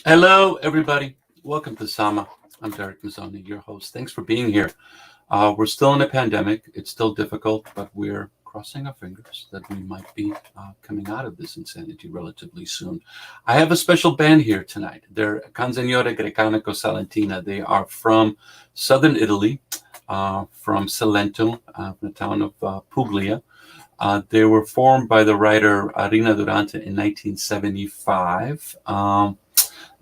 Hello, everybody. Welcome to Sama. I'm Derek Mazzoni, your host. Thanks for being here. We're still in a pandemic. It's still difficult, but we're crossing our fingers that we might be coming out of this insanity relatively soon. I have a special band here tonight. They're Canzoniere Grecanico Salentino. They are from southern Italy, from Salento, the town of Puglia. They were formed by the writer Rina Durante in 1975.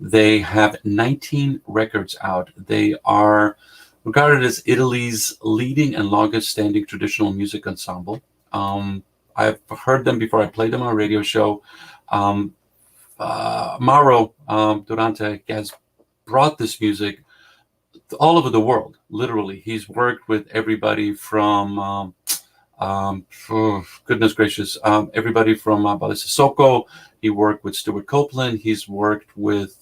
They have 19 records out. They are regarded as Italy's leading and longest standing traditional music ensemble. I've heard them before. I played them on a radio show. Mauro Durante has brought this music all over the world, literally. He's worked with everybody from, goodness gracious, everybody from Sissoko. He worked with Stuart Copeland. He's worked with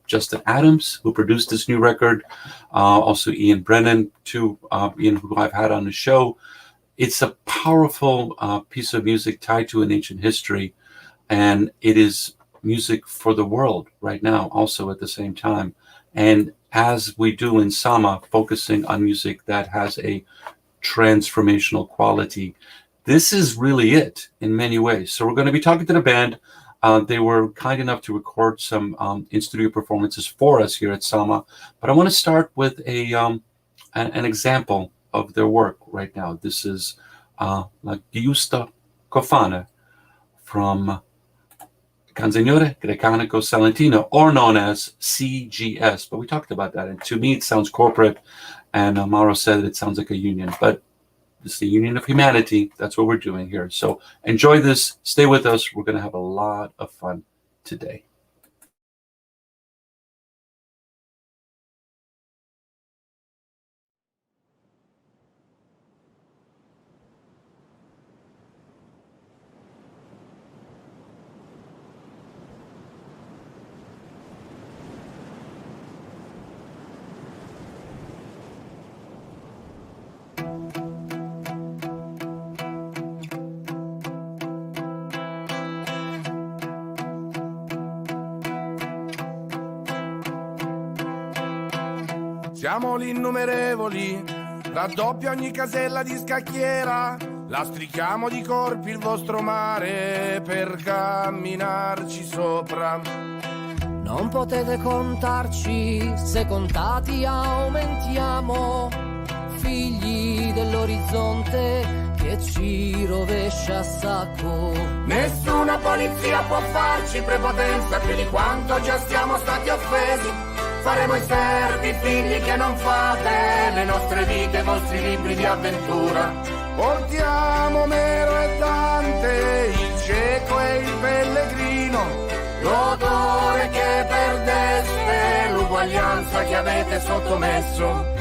Justin Adams, who produced this new record. Also Ian Brennan, Ian, who I've had on the show. It's a powerful piece of music tied to an ancient history. And it is music for the world right now, also at the same time. And as we do in Sama, focusing on music that has a transformational quality, this is really it in many ways. So we're going to be talking to the band. They were kind enough to record some in-studio performances for us here at Sama. But I want to start with an example of their work right now. This is La Giusta Cofana from Canzoniere Grecanico Salentino, or known as CGS. But we talked about that. And to me, it sounds corporate. And Mauro said it sounds like a union. But it's the union of humanity. That's what we're doing here. So enjoy this. Stay with us. We're going to have a lot of fun today. Siamo gli innumerevoli, raddoppia ogni casella di scacchiera, lastrichiamo di corpi il vostro mare per camminarci sopra. Non potete contarci, se contati aumentiamo, figli dell'orizzonte che ci rovescia a sacco. Nessuna polizia può farci prepotenza più di quanto già siamo stati offesi. Faremo i servi, figli che non fate, le nostre vite, i vostri libri di avventura. Portiamo Omero e Dante, il cieco e il pellegrino, L'odore che perdeste, l'uguaglianza che avete sottomesso.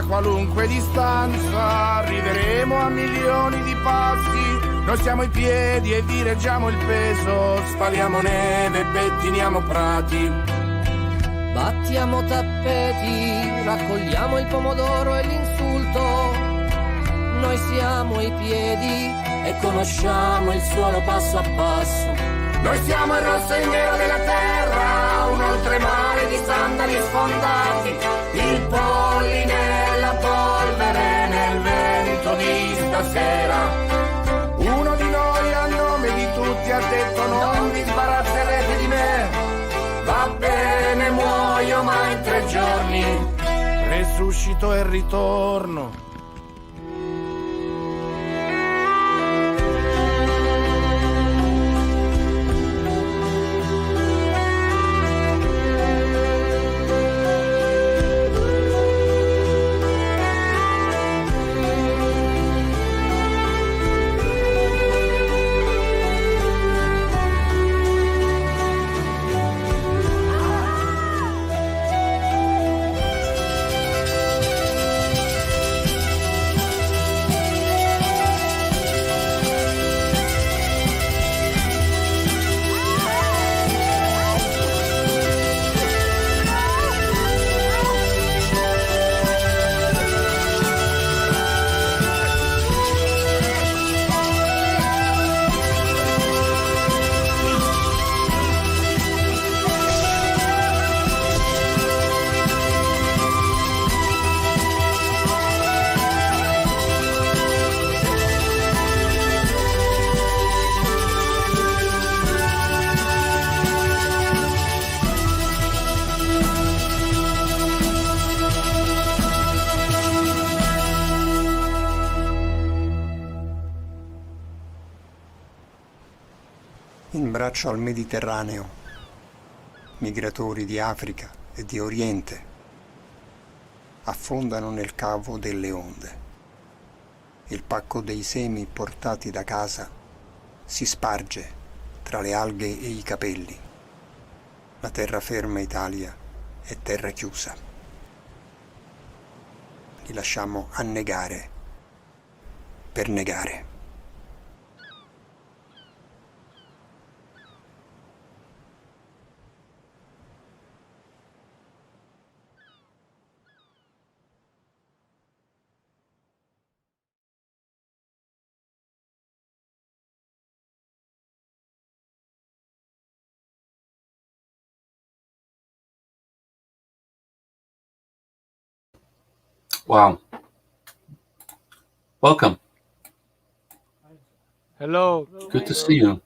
Qualunque distanza arriveremo a milioni di passi. Noi siamo i piedi e vi reggiamo il peso. Spaliamo neve e pettiniamo prati. Battiamo tappeti, raccogliamo il pomodoro e l'insulto. Noi siamo i piedi e conosciamo il suolo passo a passo. Noi siamo il rosso e il nero della terra, un oltremare di sandali sfondati, il polline e la polvere nel vento di stasera. Uno di noi a nome di tutti ha detto non vi sbarazzerete di me. Va bene, muoio ma in 3 giorni resuscito e ritorno. in braccio al Mediterraneo, migratori di Africa e di Oriente affondano nel cavo delle onde. Il pacco dei semi portati da casa si sparge tra le alghe e i capelli. La terraferma Italia è terra chiusa. Li lasciamo annegare per negare. Wow. Welcome. Hello. Good to see you.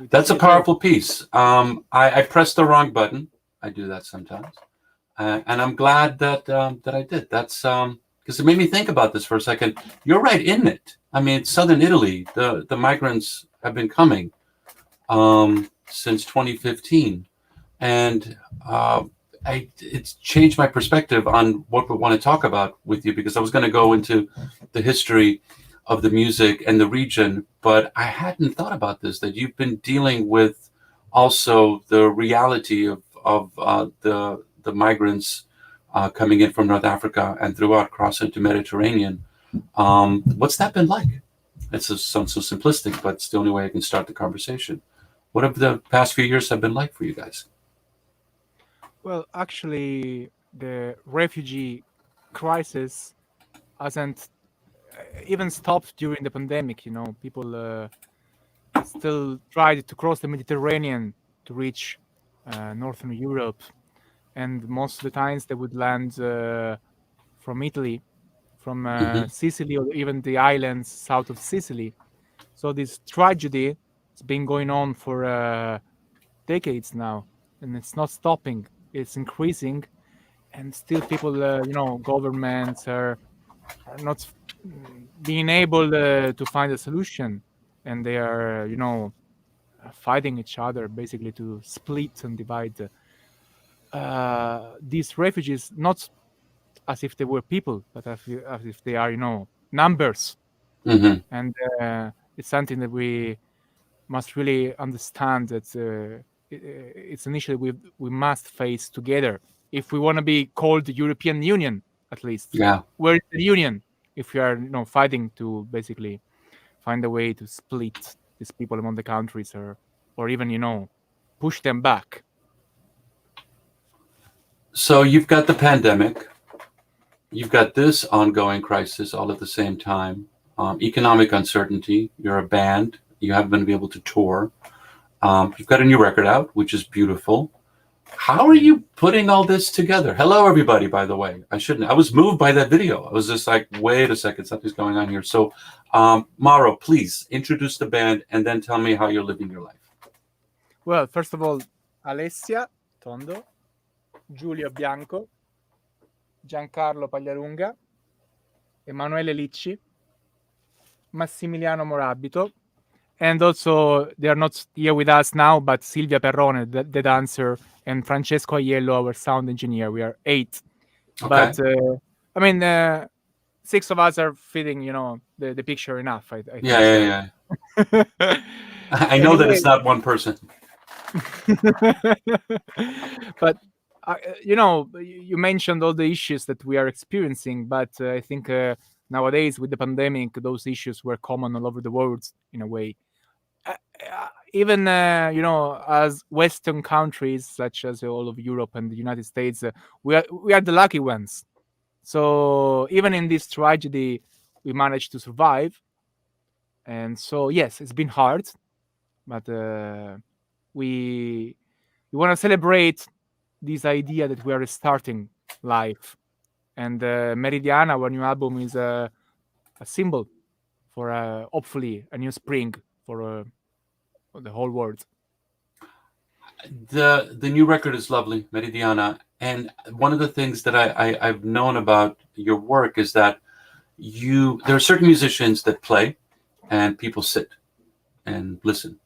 That's a powerful piece. I pressed the wrong button. I do that sometimes. And I'm glad that that I did. That's because it made me think about this for a second. You're right in it. I mean, it's southern Italy. The migrants have been coming since 2015, and it's changed my perspective on what we want to talk about with you, because I was going to go into the history of the music and the region, but I hadn't thought about this, that you've been dealing with also the reality of the migrants coming in from North Africa and throughout crossing into Mediterranean. What's that been like? It sounds so simplistic, but it's the only way I can start the conversation. What have the past few years have been like for you guys? Well, actually, the refugee crisis hasn't even stopped during the pandemic. You know, people still tried to cross the Mediterranean to reach Northern Europe, and most of the times they would land from Italy, from Sicily, or even the islands south of Sicily. So this tragedy has been going on for decades now, and it's not stopping. It's increasing, and still people, governments are not being able to find a solution, and they are, fighting each other basically to split and divide these refugees, not as if they were people, but as if they are, numbers. And it's something that we must really understand, that it's an issue we must face together if we want to be called the European Union, at least. Yeah. We're the Union if we are, fighting to basically find a way to split these people among the countries, or even, push them back. So you've got the pandemic, you've got this ongoing crisis all at the same time, economic uncertainty. You're a band, you haven't been able to tour. You've got a new record out, which is beautiful. How are you putting all this together? Hello, everybody, by the way. I was moved by that video. I was just like, wait a second, something's going on here. So, Mauro, please introduce the band and then tell me how you're living your life. Well, first of all, Alessia Tondo, Giulio Bianco, Giancarlo Pagliarunga, Emanuele Licci, Massimiliano Morabito, and also they are not here with us now, but Silvia Perrone, the dancer, and Francesco Aiello, our sound engineer. We are 8. Okay. But 6 of us are fitting, the picture enough. I think. Yeah. I know that it's not one person. But you mentioned all the issues that we are experiencing, but I think nowadays with the pandemic, those issues were common all over the world in a way. Even as Western countries such as all of Europe and the United States, we are the lucky ones. So even in this tragedy, we managed to survive. And so yes, it's been hard, but we want to celebrate this idea that we are restarting life. And Meridiana, our new album, is a symbol for hopefully a new spring for the whole world. The new record is lovely, Meridiana. And one of the things that I've known about your work is that there are certain musicians that play and people sit and listen.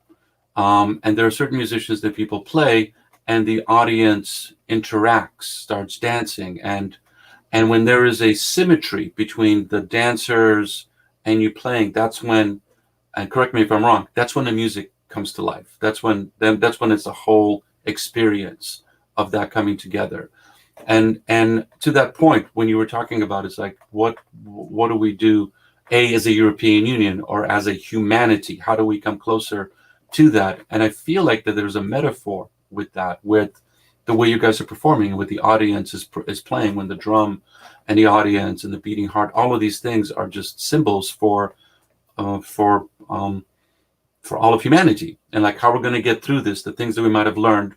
And there are certain musicians that people play, and the audience interacts, starts dancing, and when there is a symmetry between the dancers and you playing, that's when, and correct me if I'm wrong, that's when the music comes to life. That's when it's a whole experience of that coming together. And to that point, when you were talking about, it's like, what do we do, as a European Union or as a humanity? How do we come closer to that? And I feel like that there's a metaphor with that, with the way you guys are performing, with the audience is playing, when the drum and the audience and the beating heart, all of these things are just symbols for all of humanity, and like how we're going to get through this, the things that we might have learned,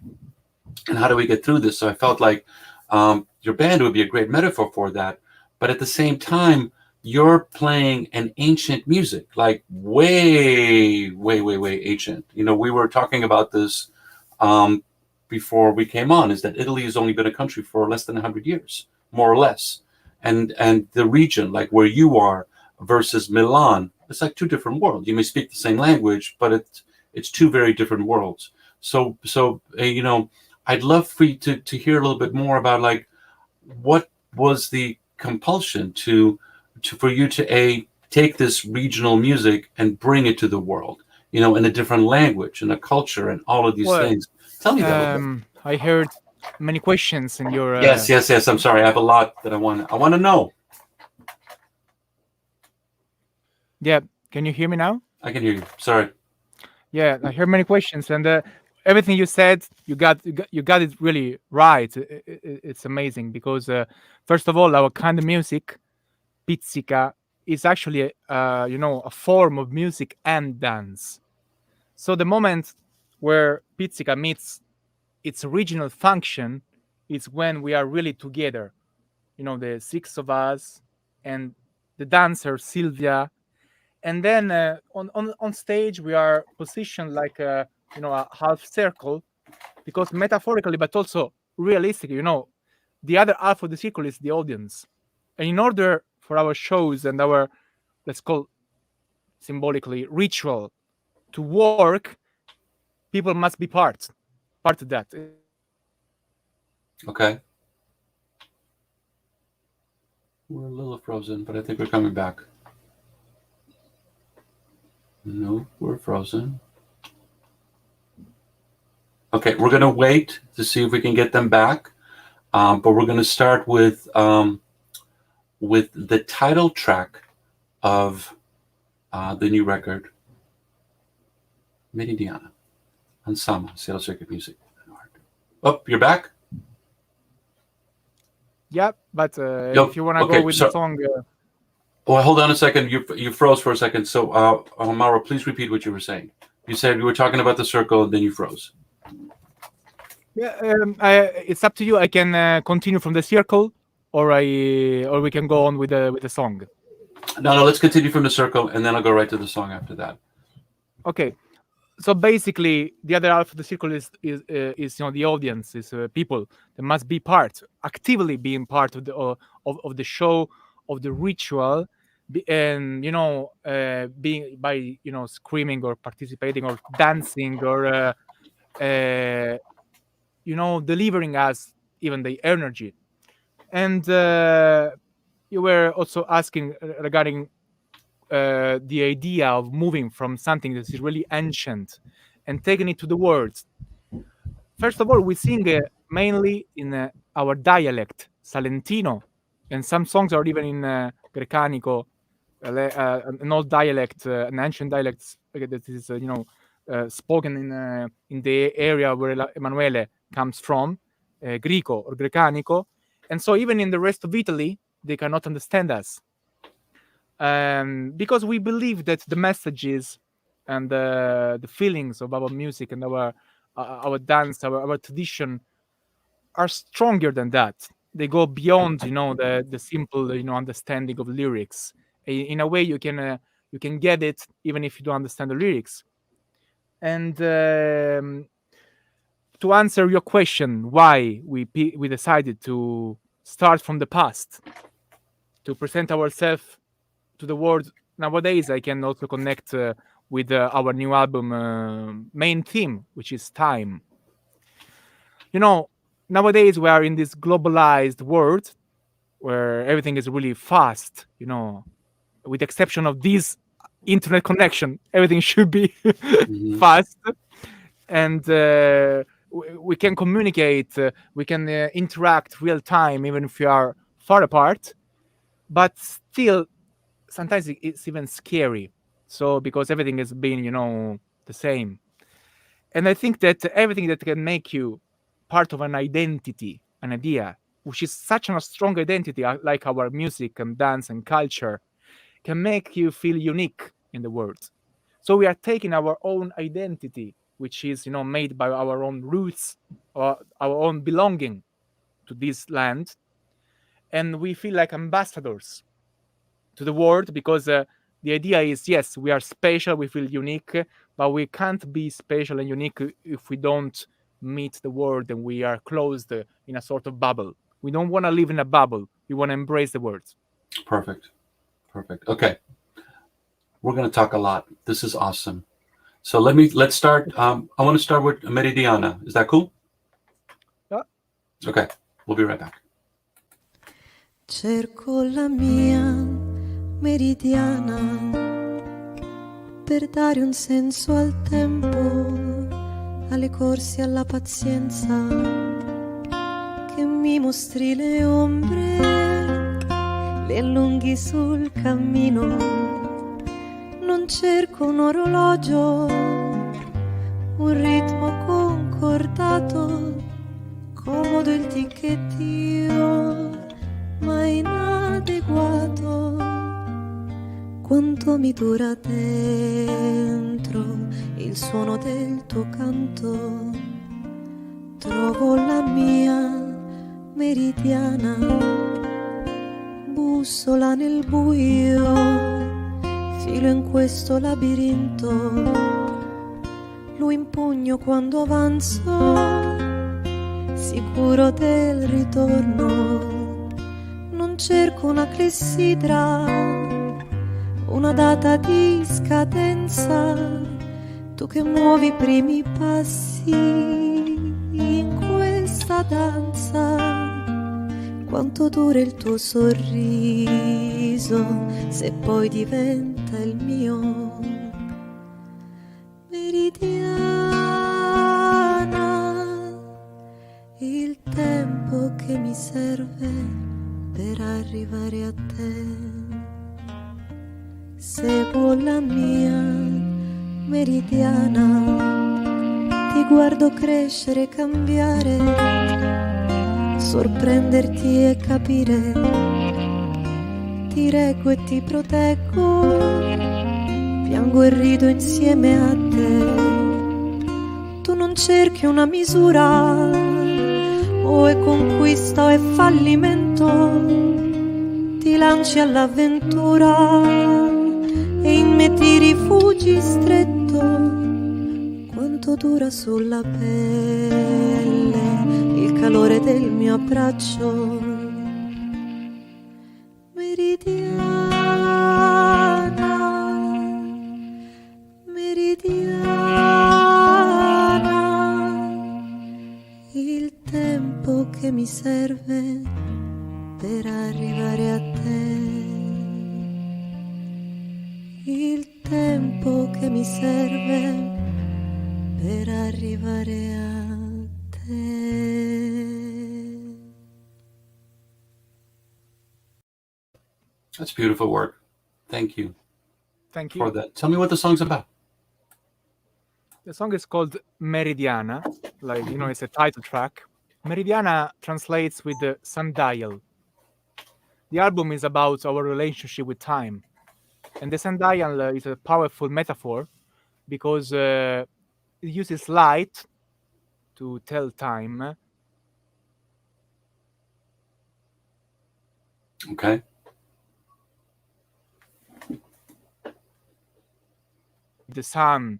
and how do we get through this. So I felt like your band would be a great metaphor for that. But at the same time, you're playing an ancient music, like way, way, way, way ancient. You know, we were talking about this before we came on, is that Italy has only been a country for less than 100 years, more or less. And the region, like where you are versus Milan, it's like two different worlds. You may speak the same language, but it's two very different worlds. So you know, I'd love for you to hear a little bit more about, like, what was the compulsion for you to take this regional music and bring it to the world, you know, in a different language and a culture and all of these things. Tell me that a little bit. I heard many questions in your. Yes. I'm sorry. I have a lot that I want to know. Yeah, can you hear me now? I can hear you. Sorry. Yeah, I heard many questions, and everything you said, you got it really right. It's amazing because first of all, our kind of music, Pizzica, is actually a form of music and dance. So the moment where Pizzica meets its original function is when we are really together. You know, the six of us and the dancer Silvia, and then on stage we are positioned like a half circle, because metaphorically but also realistically, the other half of the circle is the audience. And in order for our shows and our, let's call symbolically, ritual to work, people must be part of that. Okay. We're a little frozen, but I think we're coming back. No, we're frozen. Okay, we're going to wait to see if we can get them back, but we're going to start with the title track of the new record, Meridiana, Ensemble, Seattle Circuit Music. Oh, you're back? Yeah, but if you want to go with the song... Well, hold on a second. You froze for a second. So, Mauro, please repeat what you were saying. You said you were talking about the circle, and then you froze. Yeah, it's up to you. I can continue from the circle, or we can go on with the song. No, let's continue from the circle, and then I'll go right to the song after that. Okay. So basically, the other half of the circle is the audience, is people that must be actively being part of the show, of the ritual, and being by screaming or participating or dancing or delivering us even the energy. And you were also asking regarding the idea of moving from something that is really ancient and taking it to the world. First of all, we sing mainly in our dialect, Salentino, and some songs are even in Grecanico, an old dialect, an ancient dialect that is spoken in the area where Emanuele comes from, Greco or Grecanico. And so even in the rest of Italy, they cannot understand us. Because we believe that the messages and the feelings of our music and our dance, our tradition are stronger than that. They go beyond, the simple, understanding of lyrics. In a way, you can get it even if you don't understand the lyrics. And to answer your question, why we decided to start from the past to present ourselves to the world nowadays, I can also connect with our new album main theme, which is time. Nowadays we are in this globalized world where everything is really fast, with the exception of this internet connection, everything should be fast. And we can communicate, we can interact real time, even if we are far apart. But still, sometimes it's even scary. So because everything has been, the same. And I think that everything that can make you part of an identity, an idea, which is such a strong identity, like our music and dance and culture, can make you feel unique in the world. So we are taking our own identity, which is, made by our own roots or our own belonging to this land, and we feel like ambassadors to the world, because the idea is, yes, we are special, we feel unique, but we can't be special and unique if we don't meet the world and we are closed in a sort of bubble. We don't want to live in a bubble. We want to embrace the world. Perfect. Okay. We're going to talk a lot. This is awesome. So let's start. I want to start with Meridiana. Is that cool? Yeah. Okay. We'll be right back. Cerco la mia meridiana per dare un senso al tempo, alle corse, alla pazienza, che mi mostri le ombre, le allunghi sul cammino. Non cerco un orologio, un ritmo concordato, comodo il ticchettio, ma inadeguato. Quanto mi dura dentro il suono del tuo canto. Trovo la mia meridiana, bussola nel buio, filo in questo labirinto, lo impugno quando avanzo, sicuro del ritorno. Non cerco una clessidra, una data di scadenza, tu che muovi i primi passi in questa danza. Quanto dura il tuo sorriso, se poi diventa il mio. Meridiana, il tempo che mi serve per arrivare a te. Seguo la mia meridiana, ti guardo crescere e cambiare, sorprenderti e capire, ti reggo e ti proteggo, piango e rido insieme a te. Tu non cerchi una misura, o è conquista o è fallimento, ti lanci all'avventura e in me ti rifugi stretto. Quanto dura sulla pelle il calore del mio abbraccio. Meridiana, meridiana, il tempo che mi serve per arrivare a te. Il tempo che mi serve per arrivare a te. That's beautiful work. Thank you. Thank you. For that. Tell me what the song's about. The song is called Meridiana, like, it's a title track. Meridiana translates with the sundial. The album is about our relationship with time. And the sundial is a powerful metaphor because it uses light to tell time. Okay. The sun.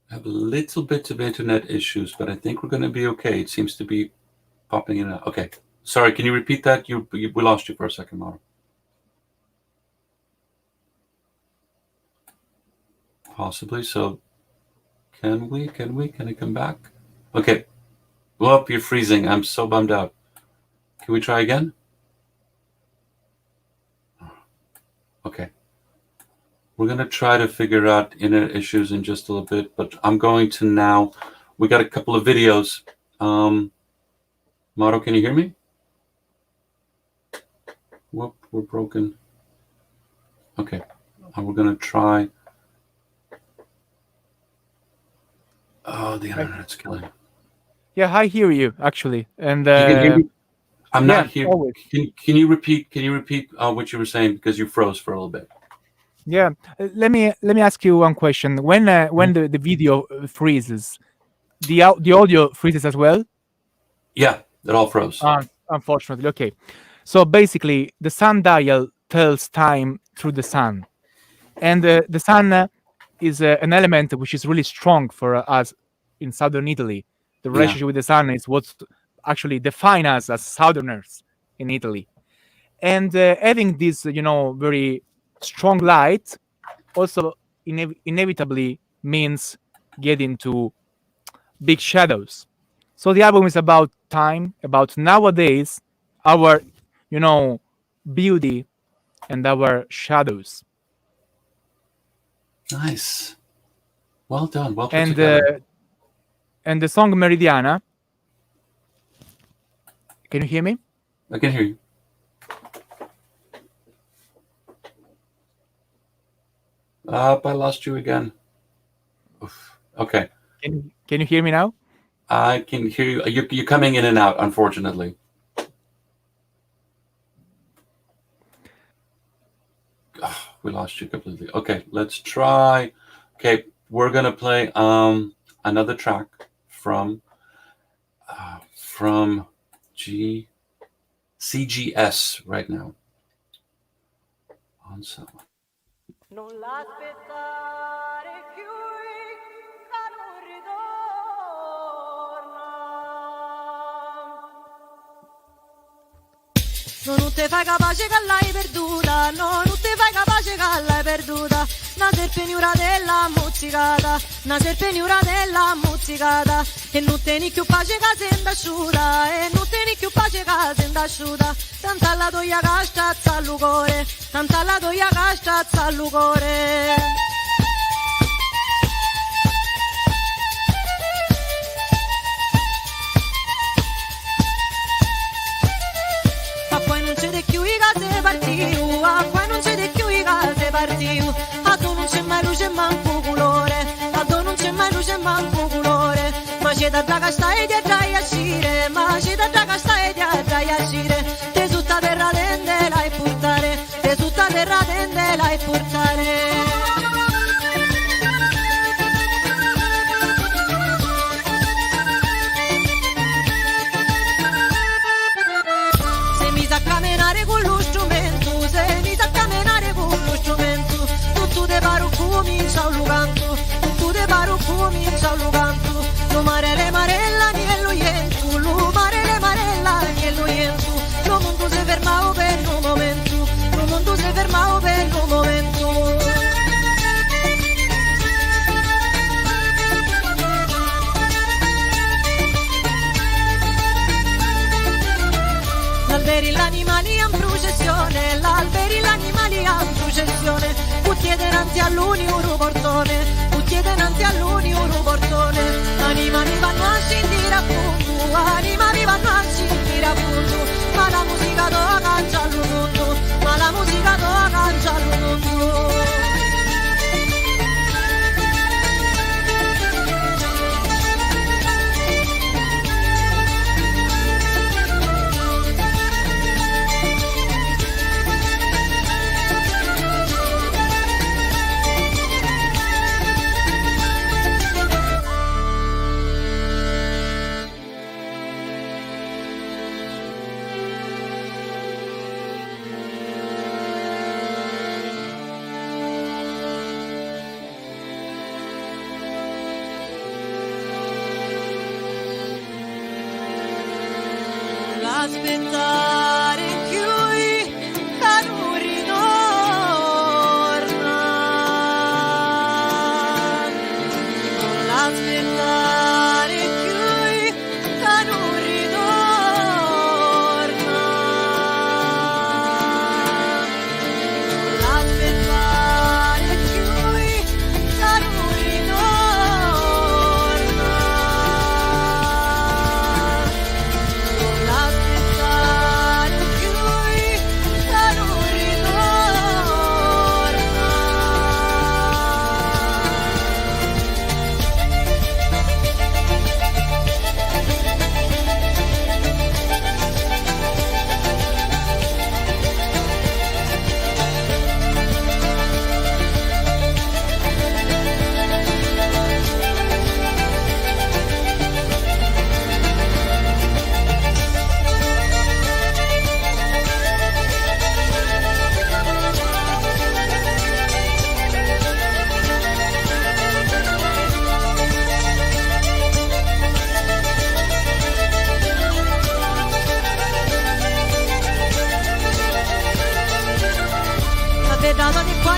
I have a little bit of internet issues, but I think we're going to be okay. It seems to be popping in and out. Okay. Sorry, can you repeat that? We lost you for a second, Mauro. Possibly. So can I come back? Okay. Well, you're freezing. I'm so bummed out. Can we try again? Okay. We're going to try to figure out internet issues in just a little bit, but I'm going to now. We got a couple of videos. Mauro, can you hear me? Whoop, we're broken. Okay. And we're going to try. Oh, the internet's killing. Yeah, I hear you actually, and You can hear me? I'm yeah, not here. always. Can you repeat? Can you repeat what you were saying, because you froze for a little bit? Yeah, let me ask you one question. When the video freezes, the audio freezes as well? Yeah, it all froze. Unfortunately, okay. So basically, the sundial tells time through the sun, and the sun is an element which is really strong for us in southern Italy. The relationship with the sun is what actually defines us as southerners in Italy, and having this, very strong light also inevitably means getting to big shadows. So the album is about time, about nowadays, our, beauty and our shadows. Nice. Well done. Well put And together. and the song Meridiana. Can you hear me? I can hear you. I lost you again. Oof. Okay. Can you hear me now? I can hear you. You're coming in and out, unfortunately. Oh, we lost you completely. Okay, let's try. Okay, we're gonna play another track from CGS right now. Ensemble. Non l'aspettare più che non ritorna. Non te fai capace che l'hai perduta, no, non te fai capace che l'hai perduta. Una serpeniura della muzzicata, una serpeniura della muzzicata. E non tieni più pace che sembra asciuta, e non tieni più pace che sembra asciuta. Tanta la toia che stazza al cuore, tanta la toia che stazza al cuore. Ma poi non c'è più i case partiu, ma poi non c'è più i case partiu. A tu non c'è mai luce e manco colore, a tu non c'è mai luce e manco colore. Ma c'è da draga stai di a uscire, ma c'è da draga stai di a uscire. Te tutta terra tende l'hai portare, te tutta terra tende l'hai portare. Se mi sa camminare con lo strumento, se mi sa camminare con lo strumento, tutto te paro comincia un lucanto, tutto te paro comincia un lucanto. Lo mare le marella e lo ientu, lo mare le marella e lo ientu. Lo mondo si ferma per un momento, lo mondo si ferma per un momento. L'alberi l'animali in processione, l'alberi l'animali in processione. Tutti davanti all'unico portone, tutti davanti all'unico portone. Anima mi vanno a sentire appunto, anima mi vanno a sentire appunto. Ma la musica tocca al mondo, ma la musica tocca al mondo. Aspettare più che non ritorna.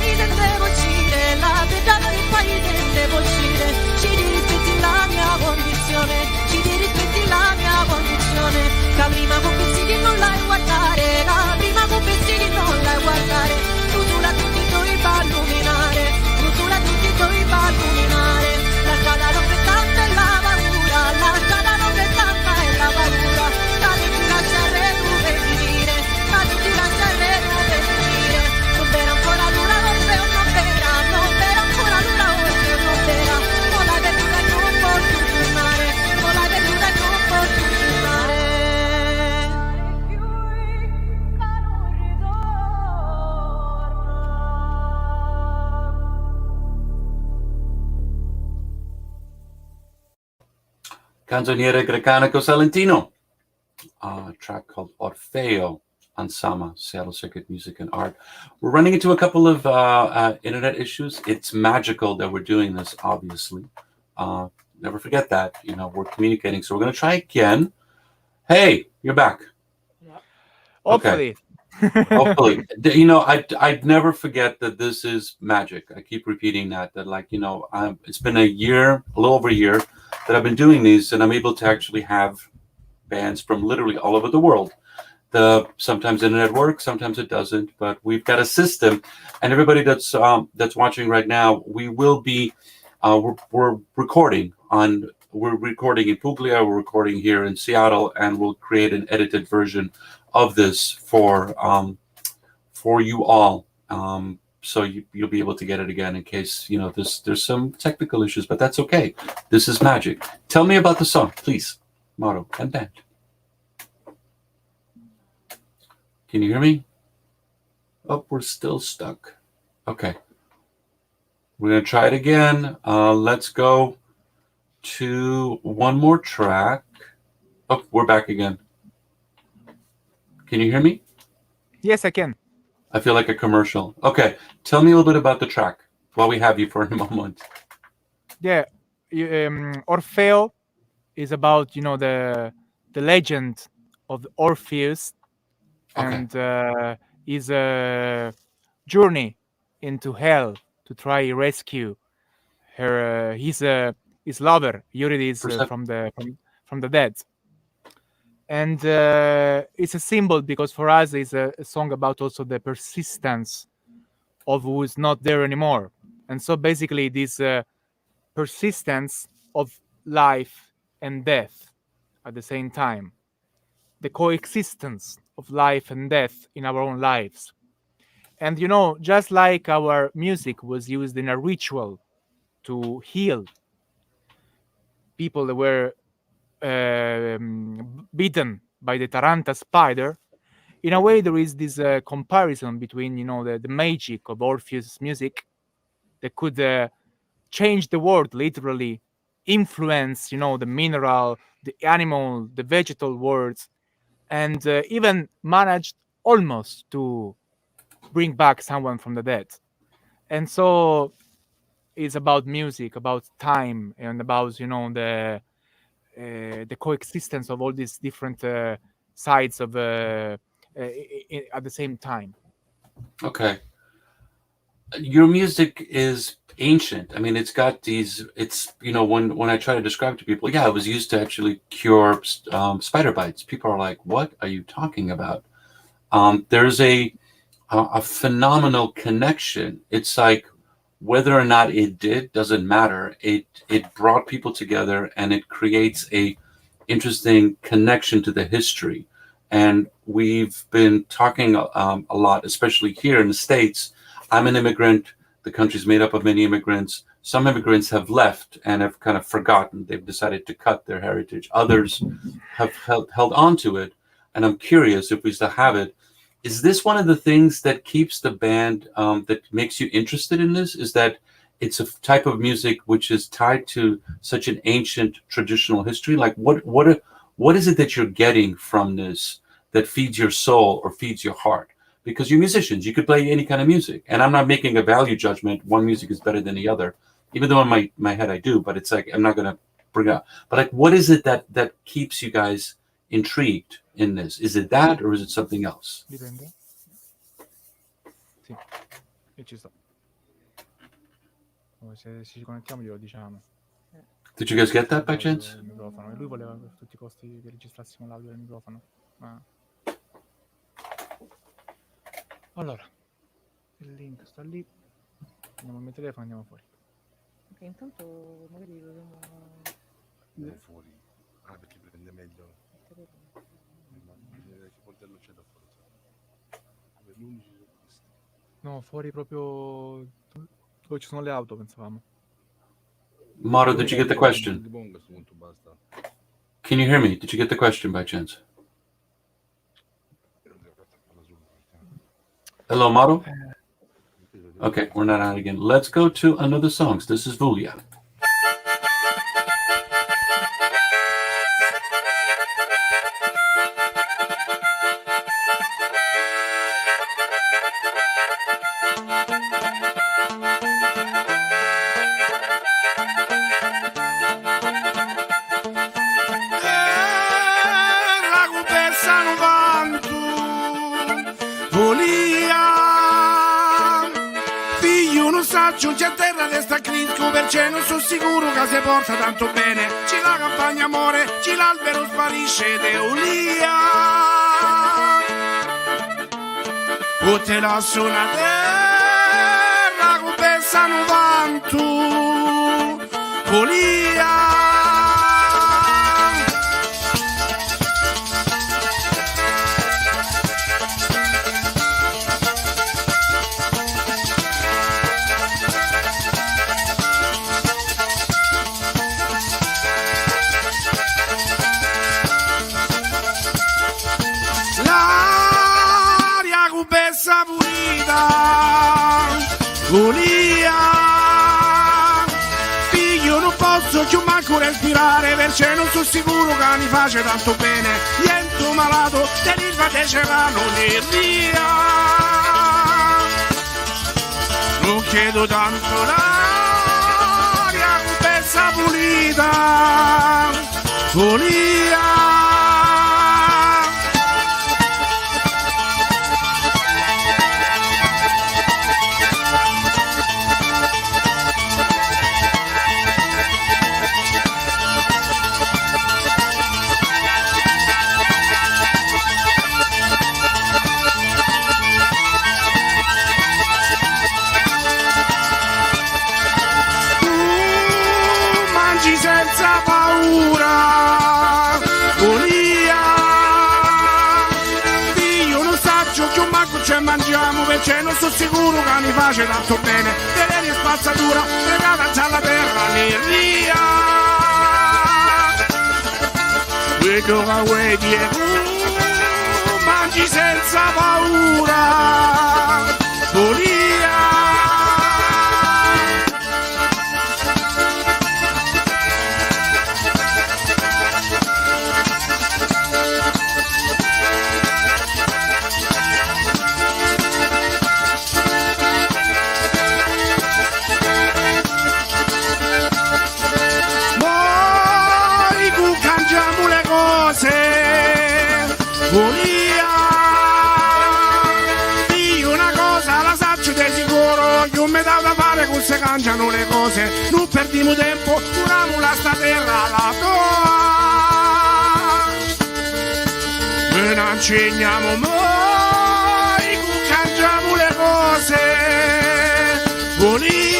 paese devo uscire, la terra per il paese devo uscire, ci rispetti la mia condizione, ci rispetti la mia condizione, la prima con Pizzica non la guardare, la prima con Pizzica non la guardare, tu la tutti dove va a illuminare, tu la tutti dove va a illuminare, la strada non è tanta e la paura, la strada non è tanta e la paura, la tutti lasciare tu per finire, la tutti lasciare tu per finire, non vera ancora l'una, non vera, non vera, non vera ancora l'una, non vera, non l'hai perduta e non può più tornare, non l'hai perduta e non può più tornare. Canzoniere Grecanico Salentino, a track called Orfeo Ansama, Seattle Circuit Music and Art. We're running into a couple of internet issues. It's magical that we're doing this, obviously. Never forget that. You know, we're communicating. So we're going to try again. Hey, you're back. Hopefully. Hopefully. You know, I'd never forget that this is magic. I keep repeating that like, you know, it's been a little over a year that I've been doing these, and I'm able to actually have bands from literally all over the world. Sometimes internet works, sometimes it doesn't, but we've got a system, and everybody that's watching right now, we will be we're recording in Puglia, we're recording here in Seattle, and we'll create an edited version of this for you all. So you'll be able to get it again in case, you know, there's some technical issues, but that's okay. This is magic. Tell me about the song, please, Mauro and band. Can you hear me? Oh, we're still stuck. Okay. We're going to try it again. Let's go to one more track. Oh, we're back again. Can you hear me? Yes, I can. I feel like a commercial. Okay, tell me a little bit about the track while we have you for a moment. Yeah, Orfeo is about, you know, the legend of Orpheus, and is a journey into hell to try rescue his lover Eurydice from the dead. And it's a symbol because for us it's a song about also the persistence of who is not there anymore. And so basically this persistence of life and death at the same time, the coexistence of life and death in our own lives. And you know, just like our music was used in a ritual to heal people that were bitten by the taranta spider, in a way there is this comparison between, you know, the magic of Orpheus' music that could change the world, literally influence, you know, the mineral, the animal, the vegetal worlds, and even managed almost to bring back someone from the dead. And so it's about music, about time, and about, you know, the coexistence of all these different sides of at the same time. Okay. Your music is ancient. I mean, it's got these, it's, you know, when I try to describe to people, yeah, it was used to actually cure spider bites. People are like, what are you talking about? There's a phenomenal connection. It's like, whether or not it did doesn't matter. It brought people together, and it creates a interesting connection to the history. And we've been talking a lot, especially here in the States. I'm an immigrant. The country's made up of many immigrants. Some immigrants have left and have kind of forgotten. They've decided to cut their heritage. Others have held on to it. And I'm curious if we still have it. Is this one of the things that keeps the band, that makes you interested in this? Is that it's a type of music which is tied to such an ancient traditional history? Like what is it that you're getting from this that feeds your soul or feeds your heart? Because you're musicians, you could play any kind of music. And I'm not making a value judgment. One music is better than the other, even though in my head I do, but it's like, I'm not going to bring it up. But like, what is it that keeps you guys intrigued in this? Is it that, or is it something else? Dipende. Sì, e ci sto. Se ci connettiamo glielo diciamo. Did you guys get that by chance? Il microfono. E lui voleva a tutti i costi che registrassimo l'audio del microfono. Ma... Allora, il link sta lì. Andiamo al mio telefono e andiamo fuori. Ok, intanto magari dobbiamo... Andiamo fuori. Ah, perché prende meglio. Il coltello c'è da fuori. Per l'11 sono questi. No, fuori proprio dove ci sono le auto, pensavamo. Mauro, did you get the question? Di buon a questo punto basta. Can you hear me? Did you get the question by chance? Hello, Mauro? Okay, we're not out again. Let's go to another songs. This is Puglia. Giunge a terra resta crisco, perché non sono sicuro che si porta tanto bene. Ci la campagna amore, ci l'albero sparisce ed è Ulia. O te lascio una terra con pensano vanto, Ulia. Ulia, figlio non posso più manco respirare, perché non sono sicuro che mi face tanto bene. Niente malato, deriva te cerano ne via. Non chiedo tanto l'aria con pezza pulita, Ulia. Senza paura, Ulia, figlio non saggio che un manco ci mangiamo, perché non sono sicuro che mi face tanto bene. Tenere spazzatura, pregata già la terra, ne via. We go away, mangi senza paura, Ulia. Ulia, io una cosa la saccio di sicuro, io mi dà da fare con se cangiano le cose, non perdiamo tempo, curiamo la sta terra la tua, e non insegniamo mai come cangiamo le cose, Ulia.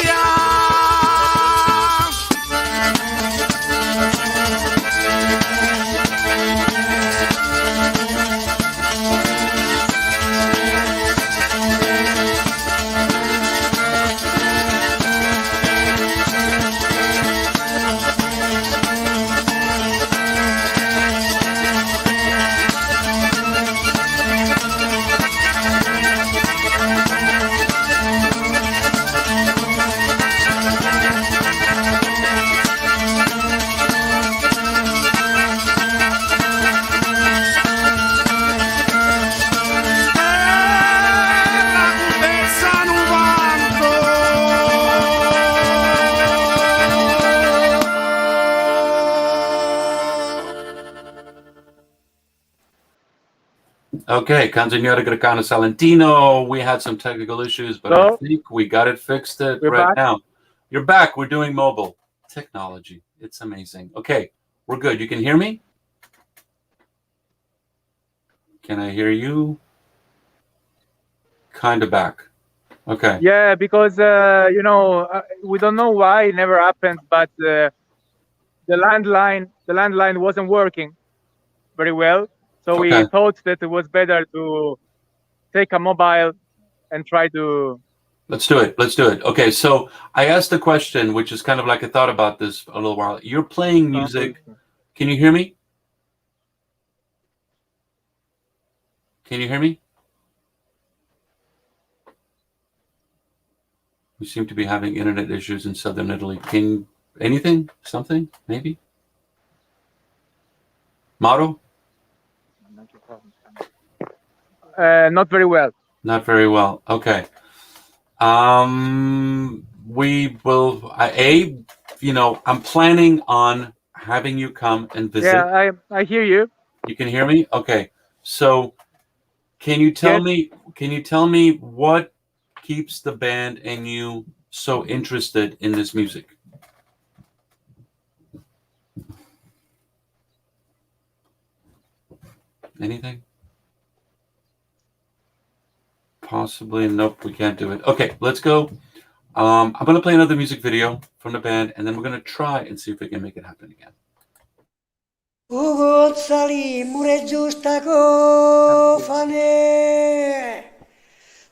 Okay, Canzoniere Grecanico Salentino. We had some technical issues, but I think we got it fixed We're right back. now. You're back. We're doing mobile technology. It's amazing. Okay, we're good. You can hear me? Can I hear you? Kind of back. Okay. Yeah, because we don't know why it never happened, but the landline wasn't working very well. So we thought that it was better to take a mobile and try to. Let's do it. Okay, so I asked a question, which is kind of like I thought about this a little while. You're playing music. Can you hear me? Can you hear me? We seem to be having internet issues in southern Italy. Anything? Something? Maybe? Mauro? Not very well. Not very well. Okay. We will. I'm planning on having you come and visit. Yeah, I hear you. You can hear me? Okay. So, can you tell me? Can you tell me what keeps the band and you so interested in this music? Anything? Possibly. Nope, we can't do it. Okay, let's go. I'm going to play another music video from the band, and then we're going to try and see if we can make it happen again. Ugo Salimure giusta cofane,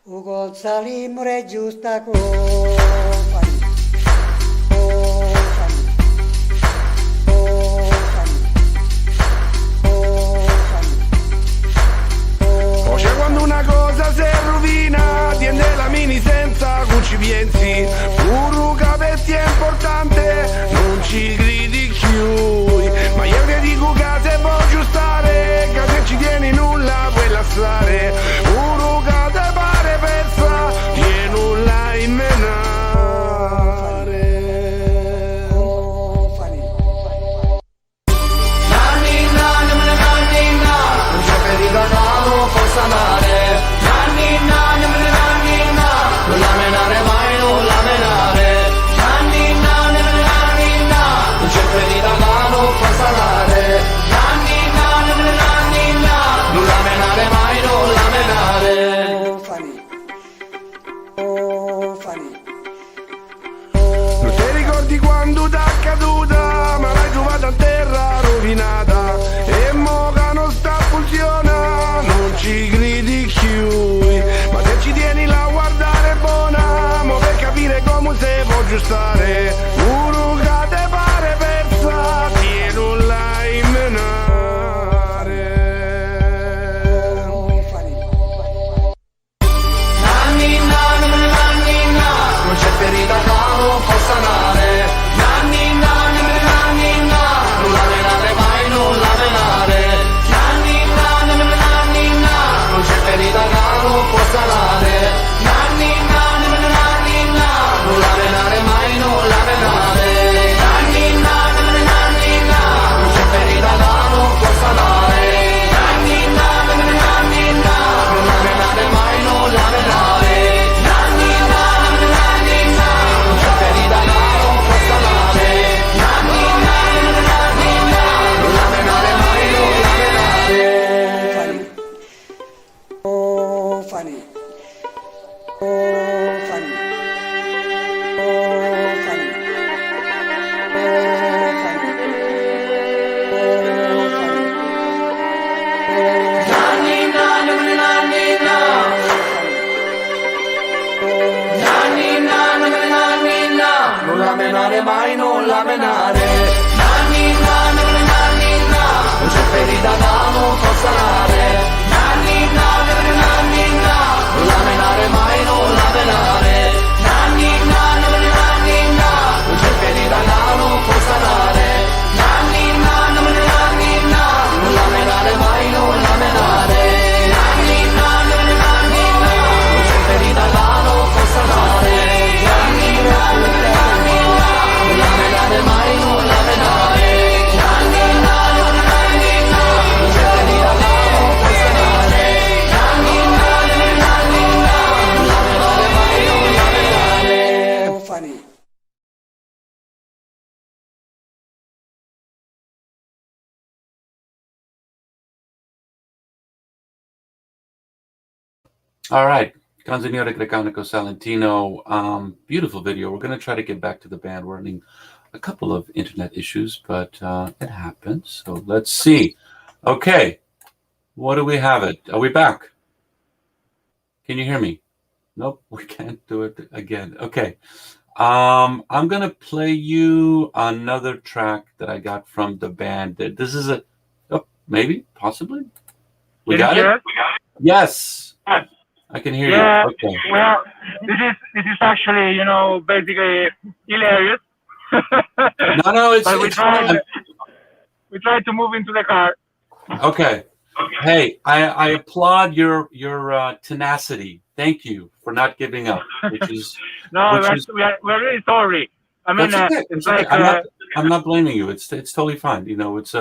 Ugo Salimure giusta cofane. Quando una cosa si rovina, tiende la mini senza cuci piensi. Uruca per ti è importante, non ci gridi chiui. Ma io che dico che se voglio stare, che se ci tieni nulla puoi lasciare. Uruca te pare persa, tieni nulla in menare. Non c'è ferita caro, forza mare. Non la menare mai, non la menare. Non c'è ferita caro, forza mare. Non la menare mai, non la menare. Non ti ricordi quando t'ha caduta, ma l'hai trovata a terra rovinata. E mo che non sta funziona, non ci gridi chiui. Ma se ci tieni la guardare buona, mo per capire come se può aggiustare. Uruca te pare persa, tieni nulla in menare. Non c'è ferita caro, può sanare. Non la menare mai, non la menare. Non c'è ferita caro, può sanare. Non la menare mai, non la menare. Non c'è ferita caro, può sanare. Non la menare mai, non la menare. Non c'è ferita caro, può sanare. Non la menare mai, non la menare. Non la menare mai, non la menare. Non c'è ferita da non può sanare. Non la menare mai, non la menare. Non c'è ferita da non può sanare. Non la menare mai, non la menare. Non c'è ferita da non può sanare. Non la menare mai, non la menare. Non c'è ferita da non può sanare. Non la menare mai, non la menare. All right. Canzoniere Grecanico Salentino. Beautiful video. We're going to try to get back to the band. We're running a couple of internet issues, but it happens. So let's see. Okay. What do we have it? Are we back? Can you hear me? Nope, we can't do it again. Okay. I'm gonna play you another track that I got from the band. This is maybe, possibly. We got it? Yes. I can hear you. Okay. Well, this is actually, basically hilarious. No, it's we tried to move into the car. Okay. Hey, I applaud your tenacity. Thank you for not giving up. Which is we're really sorry. I mean, it's okay. I'm not blaming you. It's totally fine. It's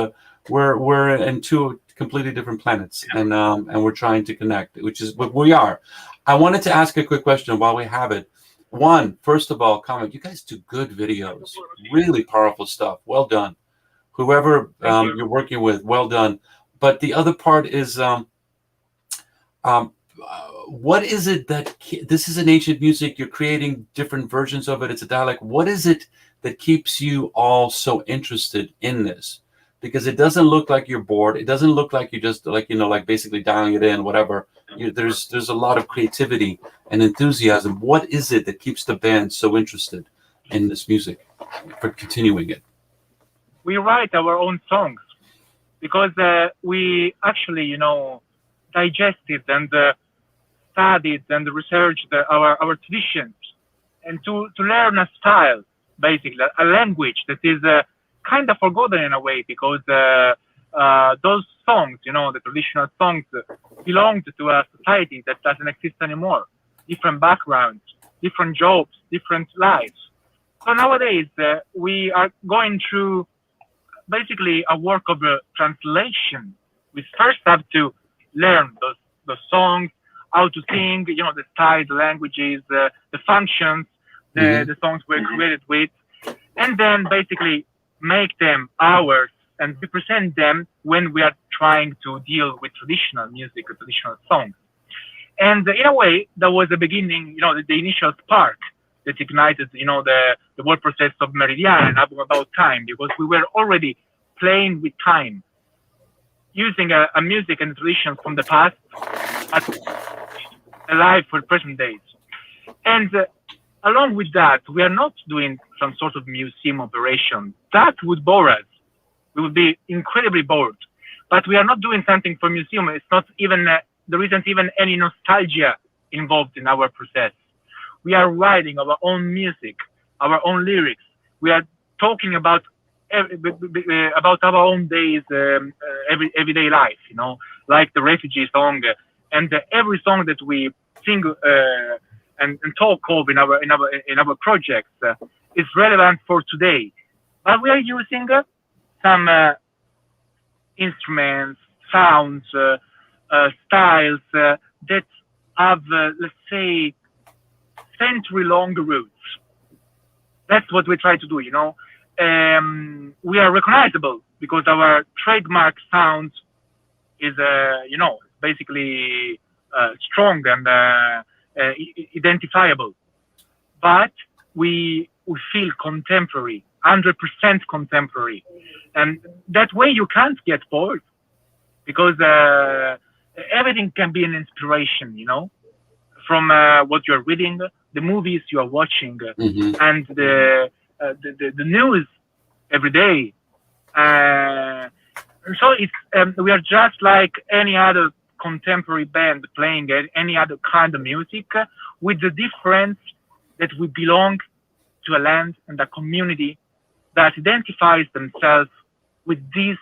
we're in two completely different planets, and we're trying to connect, which is what we are. I wanted to ask a quick question while we have it. First of all, comment. You guys do good videos, really powerful stuff. Well done. Whoever you're working with, well done. But the other part is, what is it that this is an ancient music? You're creating different versions of it. It's a dialect. What is it that keeps you all so interested in this? Because it doesn't look like you're bored. It doesn't look like you're just like basically dialing it in, whatever. There's a lot of creativity and enthusiasm. What is it that keeps the band so interested in this music for continuing it? We write our own songs because we actually, digested and studied and researched our traditions, and to learn a style, basically a language that is kind of forgotten in a way, because those songs, the traditional songs, belonged to a society that doesn't exist anymore. Different backgrounds, different jobs, different lives. So nowadays we are going through basically a work of translation. We first have to learn those songs, how to sing, the style, the languages, the functions, the songs were created with, and then basically make them ours and represent them when we are trying to deal with traditional music or traditional songs. And in a way, that was the beginning, the initial spark that ignited, the whole process of Meridian and about time, because we were already playing with time, using a music and tradition from the past alive for present days. And along with that, we are not doing some sort of museum operation. That would bore us. We would be incredibly bored. But we are not doing something for museum. It's not even, there isn't even any nostalgia involved in our process. We are writing our own music, our own lyrics. We are talking about our own days, everyday life, like the refugee song, and every song that we sing and talk of in our projects is relevant for today. But we are using some instruments, sounds, styles that have, let's say, century-long roots. That's what we try to do, we are recognizable because our trademark sound is, basically strong and identifiable. But we feel contemporary, 100% contemporary. And that way you can't get bored, because everything can be an inspiration, from what you're reading, the movies you are watching, and the news every day. So it's we are just like any other contemporary band playing any other kind of music, with the difference that we belong to a land and a community that identifies themselves with these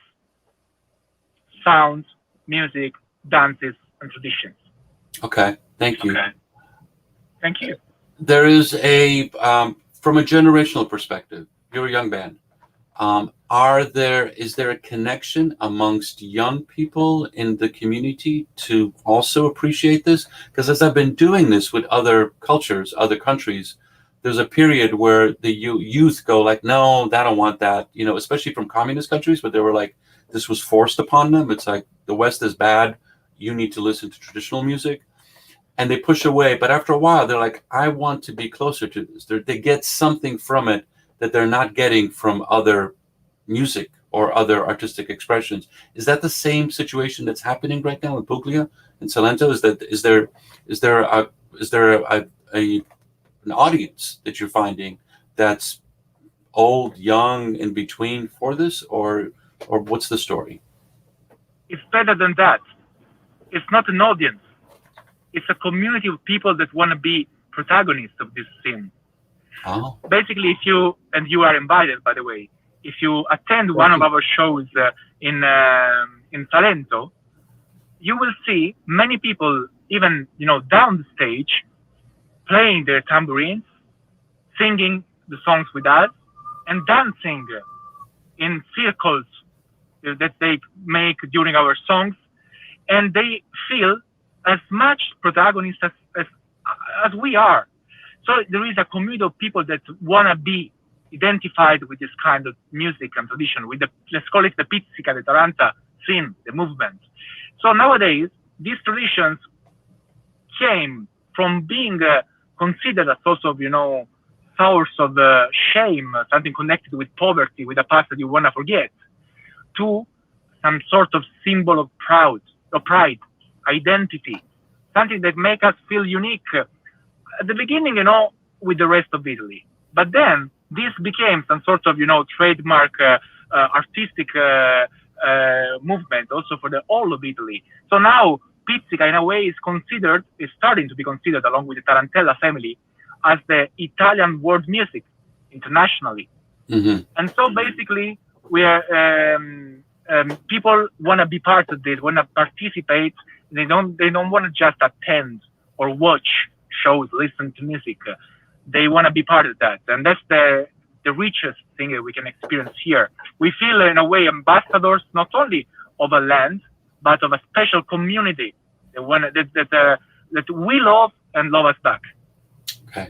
sounds, music, dances, and traditions. Okay, thank you. Okay. Thank you. There is from a generational perspective, you're a young band. Is there a connection amongst young people in the community to also appreciate this? Because as I've been doing this with other cultures, other countries, there's a period where the youth go like, no, I don't want that, especially from communist countries, where they were like, this was forced upon them. It's like, the West is bad. You need to listen to traditional music. and they push away. But after a while, they're like, I want to be closer to this. They get something from it that they're not getting from other music or other artistic expressions. Is that the same situation that's happening right now in Puglia, in Salento? Is there an audience that you're finding that's old, young, in between for this, or what's the story? It's better than that. It's not an audience. It's a community of people that want to be protagonists of this scene. Oh. Basically, you are invited, by the way, if you attend one of our shows in Salento, you will see many people, even down the stage, playing their tambourines, singing the songs with us, and dancing in circles that they make during our songs, and they feel as much protagonists as we are. So there is a community of people that want to be identified with this kind of music and tradition, with let's call it the Pizzica, the taranta scene, the movement. So nowadays, these traditions came from being considered a source of, source of shame, something connected with poverty, with a past that you want to forget, to some sort of symbol of pride, identity, something that makes us feel unique. At the beginning, with the rest of Italy. But then this became some sort of, trademark artistic movement also for the whole of Italy. So now Pizzica, in a way, is starting to be considered, along with the tarantella family, as the Italian world music internationally. Mm-hmm. And so basically, we are people want to be part of this, want to participate. They don't want to just attend or watch shows, listen to music. They want to be part of that, and that's the richest thing that we can experience here. We feel, in a way, ambassadors not only of a land, but of a special community that we love and love us back. Okay,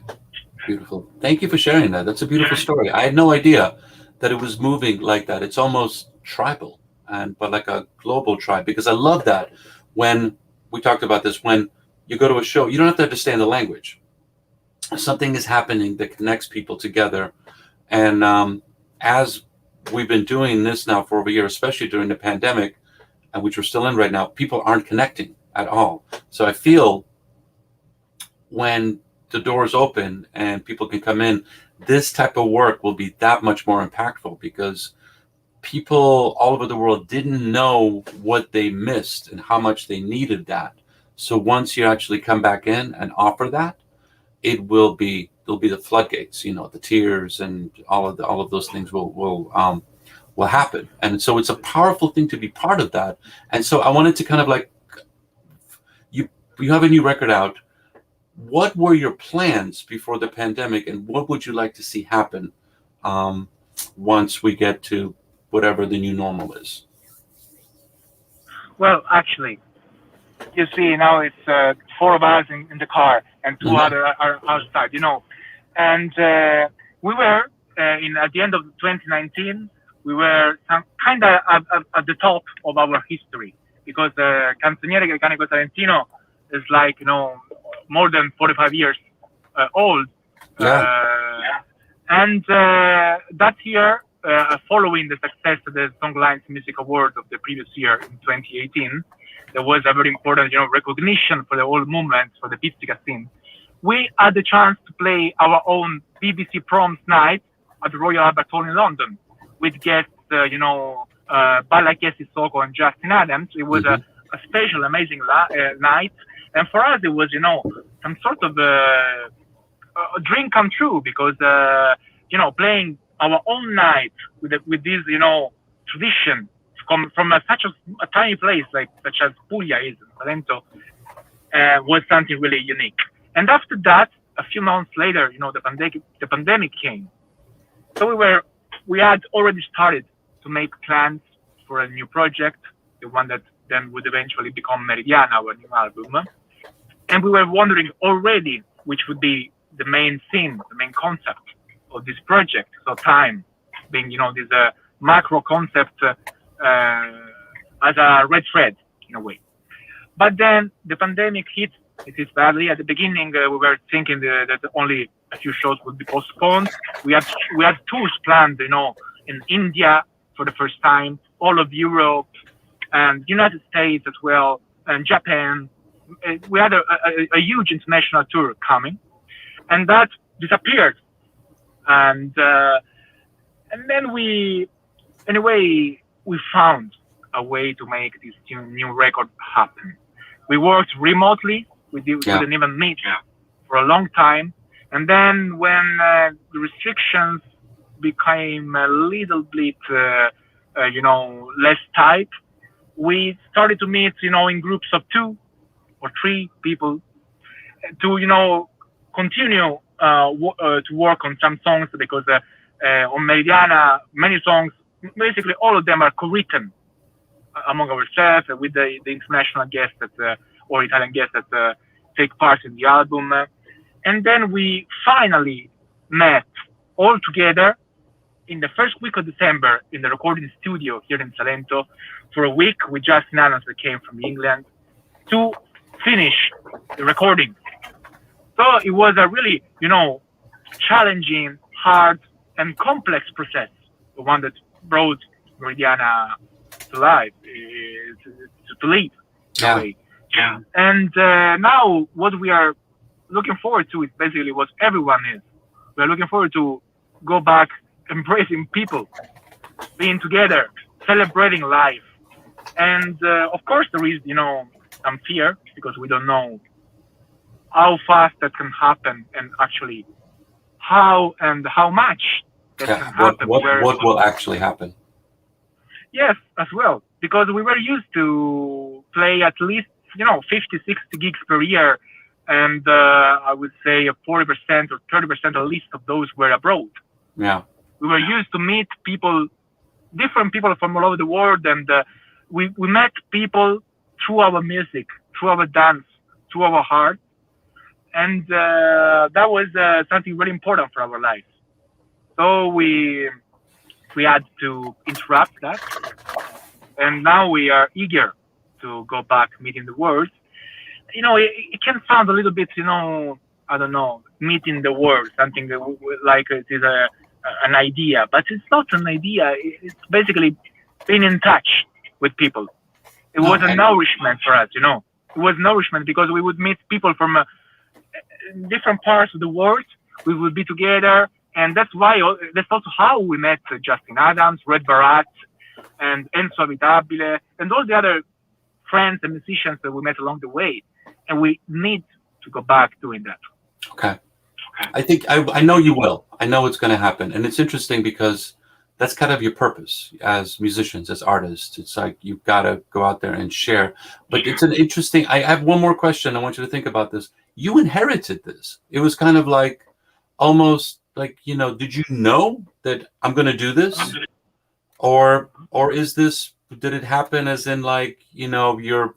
beautiful. Thank you for sharing that. That's a beautiful story. I had no idea that it was moving like that. It's almost tribal, but like a global tribe, because I love that. When we talked about this, when you go to a show, you don't have to understand the language. Something is happening that connects people together. And as we've been doing this now for over a year, especially during the pandemic, which we're still in right now, people aren't connecting at all. So I feel when the doors open and people can come in, this type of work will be that much more impactful, because people all over the world didn't know what they missed and how much they needed that. So once you actually come back in and offer that, there'll be the floodgates, the tears and all of those things will happen. And so it's a powerful thing to be part of that. And so I wanted to kind of like, you have a new record out. What were your plans before the pandemic, and what would you like to see happen once we get to whatever the new normal is? Well, actually, you see, now it's 4 of us in the car and 2 other are outside, And we were at the end of 2019, we were kind of at the top of our history, because Canzoniere Grecanico Salentino is like, more than 45 years old. And that year, following the success of the Songlines Music Award of the previous year in 2018, there was a very important, recognition for the whole movement, for the Pizzica scene. We had the chance to play our own BBC Proms night at the Royal Albert Hall in London, with guests, Balla Sissoko and Justin Adams. It was a special, amazing night. And for us, it was, some sort of a dream come true, because, playing our own night with this, tradition from such a tiny place such as Puglia is, Salento, was something really unique. And after that, a few months later, the pandemic came. So we had already started to make plans for a new project, the one that then would eventually become Meridiana, our new album. And we were wondering already which would be the main theme, the main concept of this project. So time being, this macro concept as a red thread in a way. But then the pandemic hit It is badly. At the beginning, we were thinking that only a few shows would be postponed. We had tours planned, in India for the first time, all of Europe, and United States as well, and Japan. We had a huge international tour coming, and that disappeared. And then we found a way to make this new record happen. We worked remotely. We didn't even meet for a long time. And then when the restrictions became a little bit, less tight, we started to meet, in groups of 2 or 3 people to, continue to work on some songs, because on Meridiana, many songs, basically all of them are co-written among ourselves with the international guests or Italian guests that take part in the album. And then we finally met all together in the first week of December in the recording studio here in Salento for a week with Justin Adams that came from England to finish the recording. So it was a really, challenging, hard, and complex process, the one that brought Meridiana to life, to live. Yeah. And now what we are looking forward to is basically what everyone is. We are looking forward to go back embracing people, being together, celebrating life. And of course there is, some fear, because we don't know how fast that can happen, and actually how much that can happen. What will actually happen? Yes, as well, because we were used to play at least 50, 60 gigs per year, and I would say 40% or 30% at least of those were abroad. Yeah, we were used to meet people, different people from all over the world, and we met people through our music, through our dance, through our heart, and that was something really important for our lives. So we had to interrupt that, and now we are eager to go back meeting the world. It can sound a little bit, I don't know, meeting the world, something like it is an idea, but it's not an idea. It's basically being in touch with people. It was a nourishment for us, It was nourishment because we would meet people from different parts of the world. We would be together, and that's also how we met Justin Adams, Red Barat, and Enzo Abitabile, and all the other friends and musicians that we met along the way. And we need to go back doing that. Okay. I think I know you will. I know it's going to happen. And it's interesting because that's kind of your purpose as musicians, as artists. It's like you've got to go out there and share. But it's an interesting, I have one more question. I want you to think about this. You inherited this. It was kind of like almost like, did you know that I'm going to do this? Or is this, did it happen as in like, you're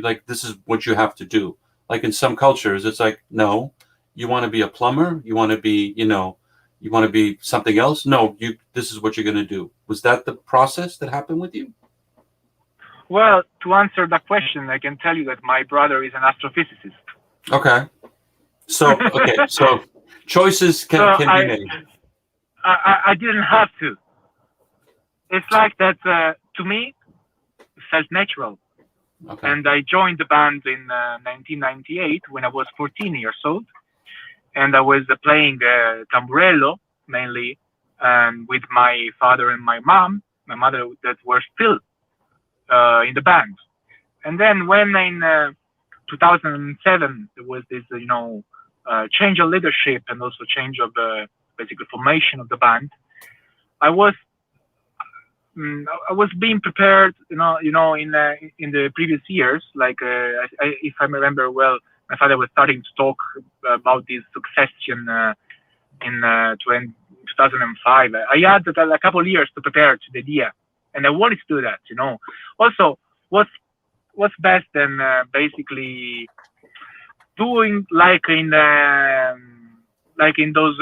like, this is what you have to do? Like in some cultures, it's like, no, you want to be a plumber? You want to be, you want to be something else? No, this is what you're going to do. Was that the process that happened with you? Well, to answer that question, I can tell you that my brother is an astrophysicist. Okay. So choices can be made. I didn't have to. It's like that, to me, it felt natural. Okay. And I joined the band in 1998 when I was 14 years old. And I was playing tamburello mainly with my father and my mother that were still in the band. And then when in 2007 there was this, change of leadership and also change of the basically formation of the band, I was being prepared, in the previous years. Like if I remember well, my father was starting to talk about this succession in 2005. I had a couple of years to prepare to the idea, and I wanted to do that. Also, what's best than basically doing like in those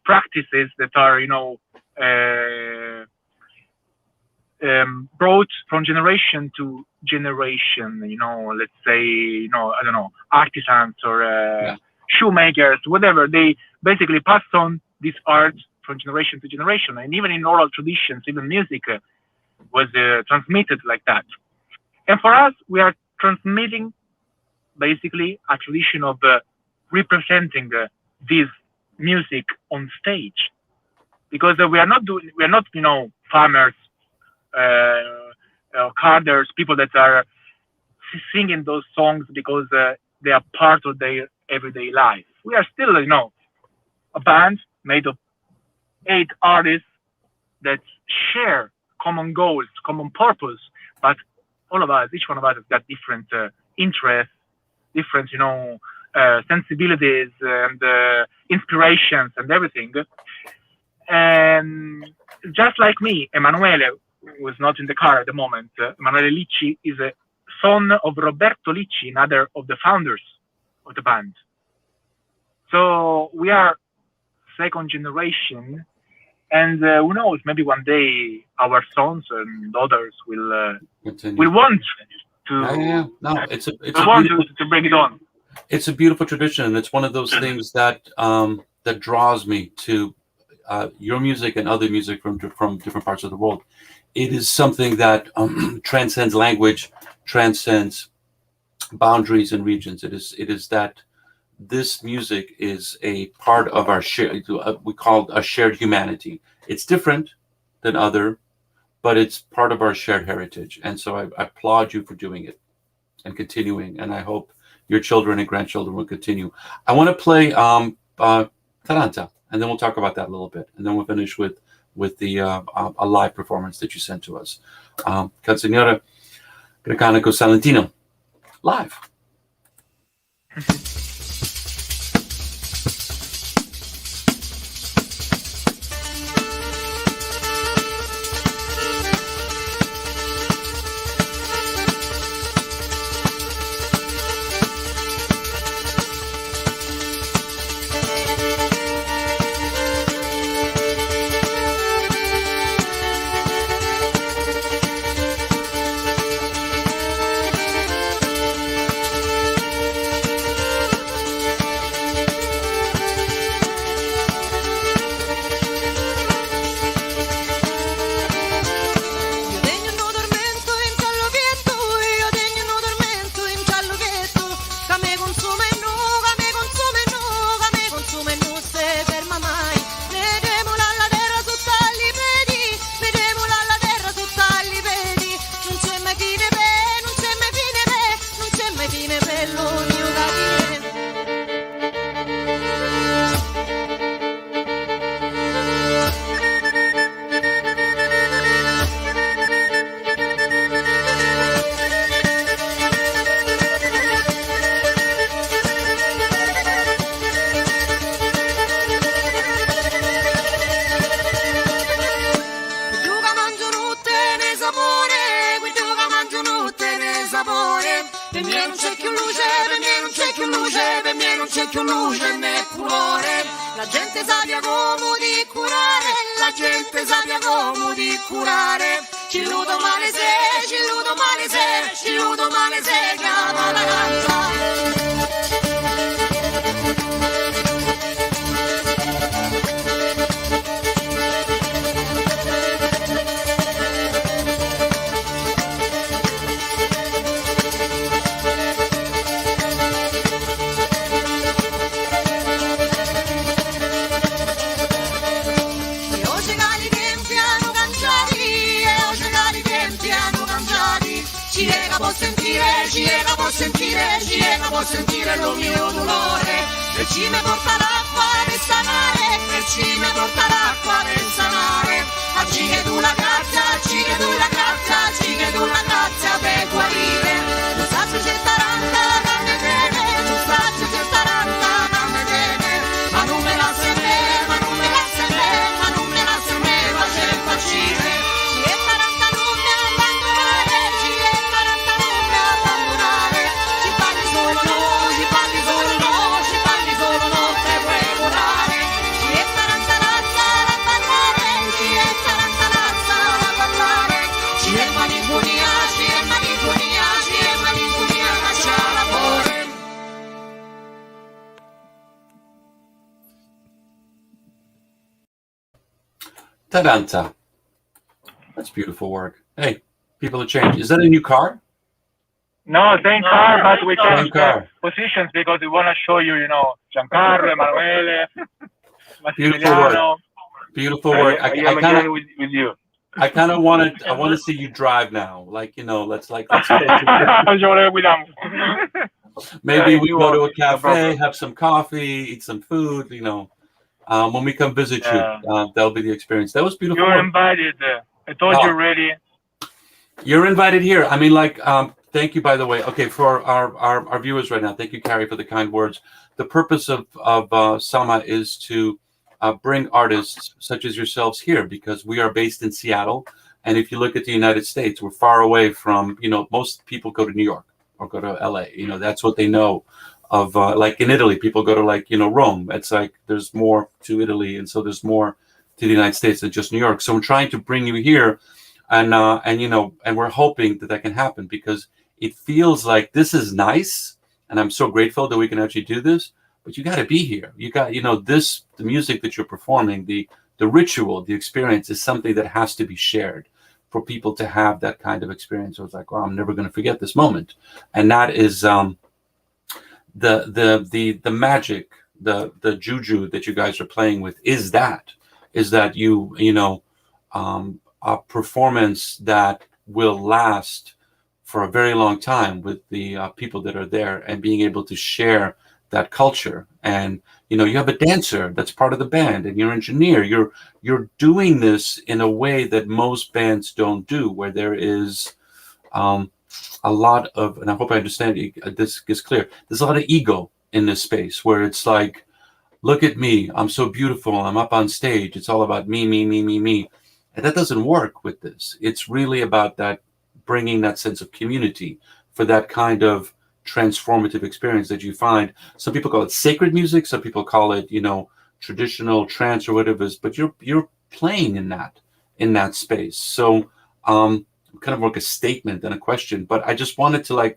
practices that are brought from generation to generation. Let's say, I don't know, artisans or shoemakers, whatever. They basically passed on this art from generation to generation, and even in oral traditions, even music was transmitted like that. And for us, we are transmitting basically a tradition of representing this music on stage, because we are not farmers, carders, people that are singing those songs because they are part of their everyday life. We are still, a band made of 8 artists that share common goals, common purpose, but all of us, each one of us has got different interests, different, sensibilities and inspirations and everything. And just like me, Emanuele was not in the car at the moment. Emanuele Licci is a son of Roberto Licci, another of the founders of the band. So we are second generation, and who knows, maybe one day our sons and daughters will want to to bring it on. It's a beautiful tradition, and it's one of those things that that draws me to your music and other music from different parts of the world. It is something that transcends language, transcends boundaries and regions. It is that this music is a part of our we call a shared humanity. It's different than other, but it's part of our shared heritage. And so I applaud you for doing it and continuing. And I hope your children and grandchildren will continue. I want to play taranta, and then we'll talk about that a little bit, and then we'll finish with the a live performance that you sent to us. Canzoniere Grecanico Salentino, live. Taranta. That's beautiful work. Hey, people have changed. Is that a new car? No, same car, but we Same changed car. positions because we want to show you, Giancarlo, Emanuele, Beautiful work. Massimiliano. Beautiful work. I am again with you. I kind of want to see you drive now. Like, let's go maybe we go to a cafe, have some coffee, eat some food, when we come visit you, that'll be the experience. That was beautiful. You're invited. I told you already. You're invited here. I mean, thank you, by the way. Okay, for our viewers right now, thank you, Carrie, for the kind words. The purpose of Sama is to bring artists such as yourselves here, because we are based in Seattle. And if you look at the United States, we're far away from, most people go to New York or go to LA. That's what they know of. Like in Italy, people go to Rome. It's like there's more to Italy. And so there's more to the United States than just New York. So I'm trying to bring you here. And we're hoping that can happen, because it feels like this is nice. And I'm so grateful that we can actually do this. But you got to be here. You got, the music that you're performing, the ritual, the experience is something that has to be shared for people to have that kind of experience. So it's like, I'm never going to forget this moment. And that is the magic, the juju that you guys are playing with is that a performance that will last for a very long time with the people that are there, and being able to share that culture. And you have a dancer that's part of the band, and you're an engineer. You're doing this in a way that most bands don't do, where there is a lot of, and I hope I understand this is clear, there's a lot of ego in this space, where it's like, look at me, I'm so beautiful, I'm up on stage, it's all about me, me, me, me, me. And that doesn't work with this. It's really about that, bringing that sense of community for that kind of transformative experience that you find. Some people call it sacred music, some people call it traditional trance or whatever it is, but you're playing in that space. So kind of like a statement than a question, but I just wanted to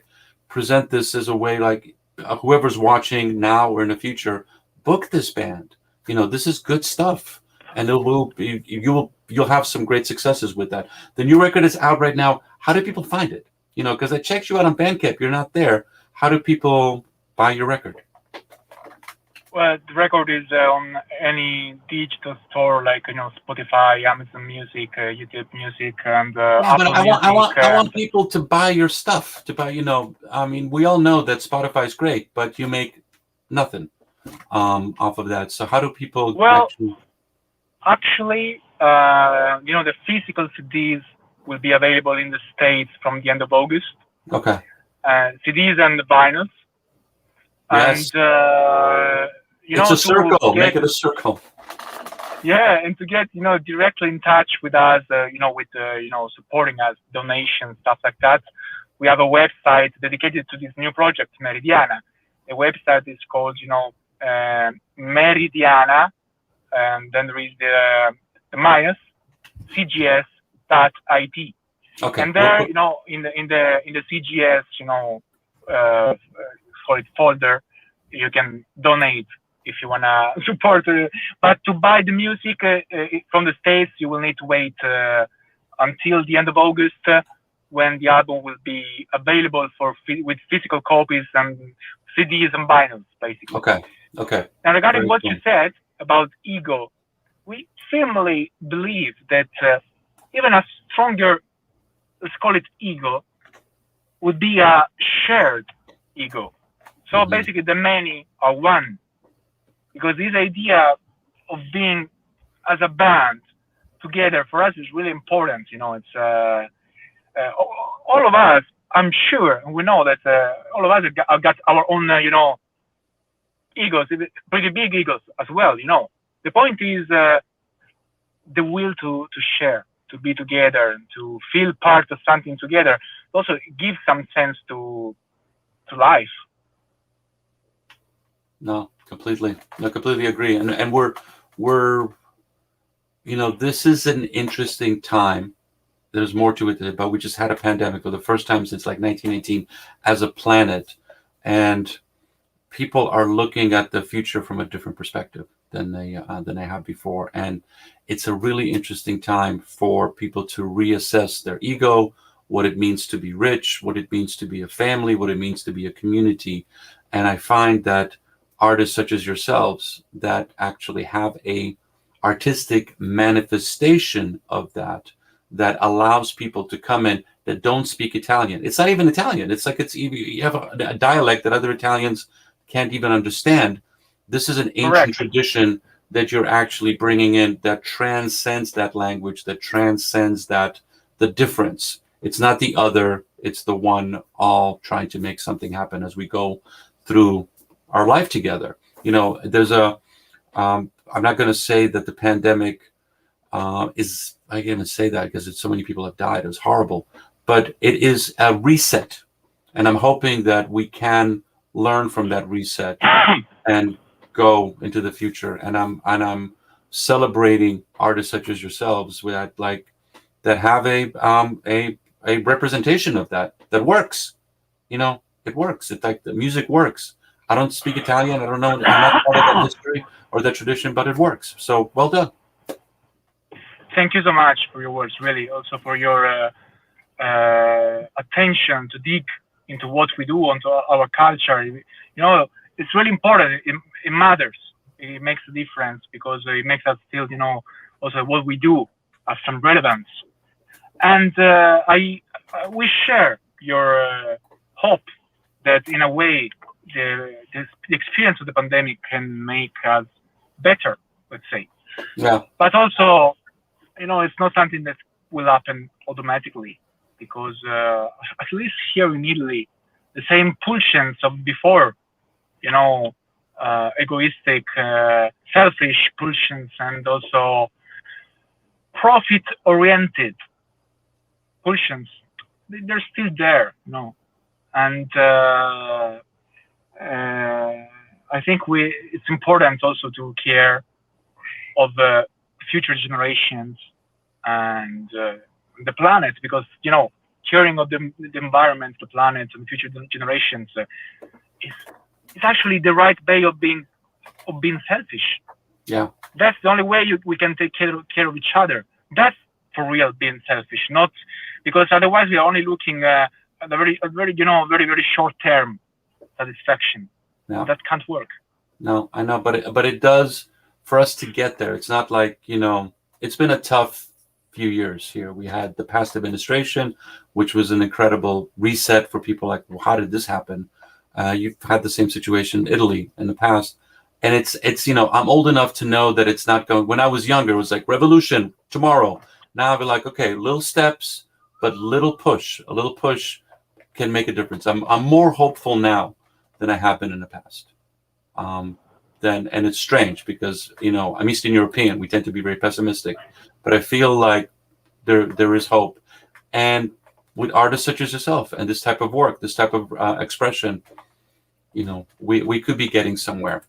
present this as a way, whoever's watching now or in the future, book this band. This is good stuff, and you'll have some great successes with that. The new record is out right now. How do people find it? Because I checked you out on Bandcamp, you're not there. How do people buy your record? Well, the record is on any digital store, like Spotify, Amazon Music, YouTube Music, and Apple Music. I want people to buy your stuff. To buy, I mean, we all know that Spotify is great, but you make nothing off of that. So how do people? Well, actually, the physical CDs will be available in the States from the end of August. Okay. CDs and vinyls. Yes. And it's a circle. Make it a circle. Yeah, and to get directly in touch with us, with supporting us, donations, stuff like that. We have a website dedicated to this new project, Meridiana. The website is called Meridiana, and then there is the minus cgs.it. Okay. And there, in the CGS, folder, you can donate if you wanna support. But to buy the music from the States, you will need to wait until the end of August, when the album will be available with physical copies and CDs and vinyls, basically. Okay. And regarding what you said about ego, we firmly believe that even a stronger, let's call it ego, would be a shared ego. So basically the many are one. Because this idea of being as a band together for us is really important. It's all of us, I'm sure, and we know that all of us have got our own, egos, pretty big egos as well, The point is the will to share, to be together, and to feel part of something together. It also gives some sense to life. No, completely agree. And we're this is an interesting time. There's more to it, but we just had a pandemic for the first time since 1918 as a planet, and people are looking at the future from a different perspective. than they have before. And it's a really interesting time for people to reassess their ego, what it means to be rich, what it means to be a family, what it means to be a community. And I find that artists such as yourselves that actually have a artistic manifestation of that allows people to come in that don't speak Italian. It's not even Italian. It's like you have a dialect that other Italians can't even understand. This is an ancient tradition that you're actually bringing in that transcends that language, that transcends the difference. It's not the other, it's the one, all trying to make something happen as we go through our life together. There's I'm not going to say that the pandemic is, I can't even say that because so many people have died. It was horrible, but it is a reset. And I'm hoping that we can learn from that reset and go into the future. And I'm celebrating artists such as yourselves that have a representation of that works. It works. It's like the music works. I don't speak Italian. I don't know. I'm not part of that history or that tradition, but it works. So well done. Thank you so much for your words, really. Also for your attention to dig into what we do, onto our culture. It's really important. It matters. It makes a difference because it makes us feel, also what we do has some relevance. And we share your hope that in a way the experience of the pandemic can make us better, let's say. Yeah. But also, it's not something that will happen automatically because at least here in Italy, the same pulsions of before, egoistic, selfish pulsions and also profit-oriented pulsions, they're still there, And I think it's important also to care of the future generations and the planet, because caring of the environment, the planet, and future generations is actually the right way of being selfish. Yeah, that's the only way we can take care of each other. That's for real being selfish, not because otherwise we are only looking at a very very short term satisfaction. No. That can't work. No, I know, but it does for us to get there. It's not like it's been a tough few years here. We had the past administration, which was an incredible reset for people like, well, how did this happen? You've had the same situation in Italy in the past. And it's I'm old enough to know that it's not going. When I was younger, it was like revolution tomorrow. Now I'll be like, okay, little steps, but a little push can make a difference. I'm more hopeful now than I have been in the past. And it's strange because I'm Eastern European. We tend to be very pessimistic, but I feel like there is hope. And with artists such as yourself and this type of work, this type of expression, we could be getting somewhere.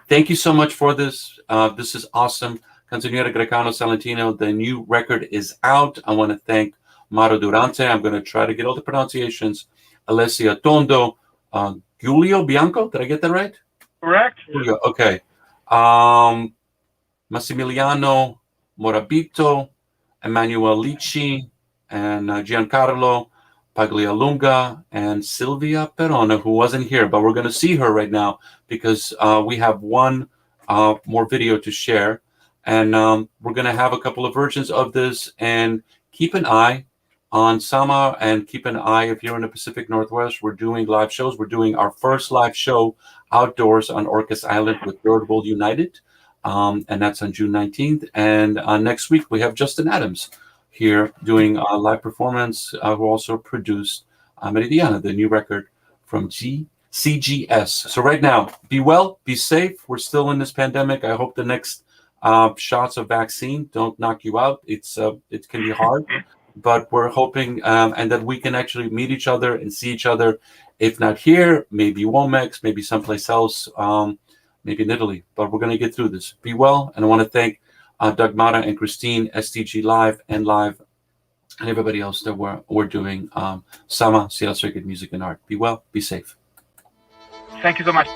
Thank you so much for this. This is awesome. Canzoniere Grecanico Salentino, the new record is out. I want to thank Mauro Durante. I'm going to try to get all the pronunciations. Alessia Tondo, Giulio Bianco. Did I get that right? Correct. Giulio, okay. Massimiliano Morabito, Emanuele Licci, and Giancarlo Paglialunga, and Silvia Perona, who wasn't here, but we're going to see her right now because we have one more video to share. And we're going to have a couple of versions of this, and keep an eye on Sama, and keep an eye if you're in the Pacific Northwest. We're doing live shows. We're doing our first live show outdoors on Orcas Island with Third World United, and that's on June 19th. And next week we have Justin Adams here doing a live performance, who also produced Meridiana, the new record from CGS. So right now, be well, be safe. We're still in this pandemic. I hope the next shots of vaccine don't knock you out. It can be hard, but we're hoping and that we can actually meet each other and see each other, if not here, maybe Womex, maybe someplace else, maybe in Italy. But we're going to get through this. Be well, and I want to thank Doug Mata and Christine, STG Live, and everybody else that we're doing Sama, Seattle Circuit Music and Art. Be well, be safe. Thank you so much.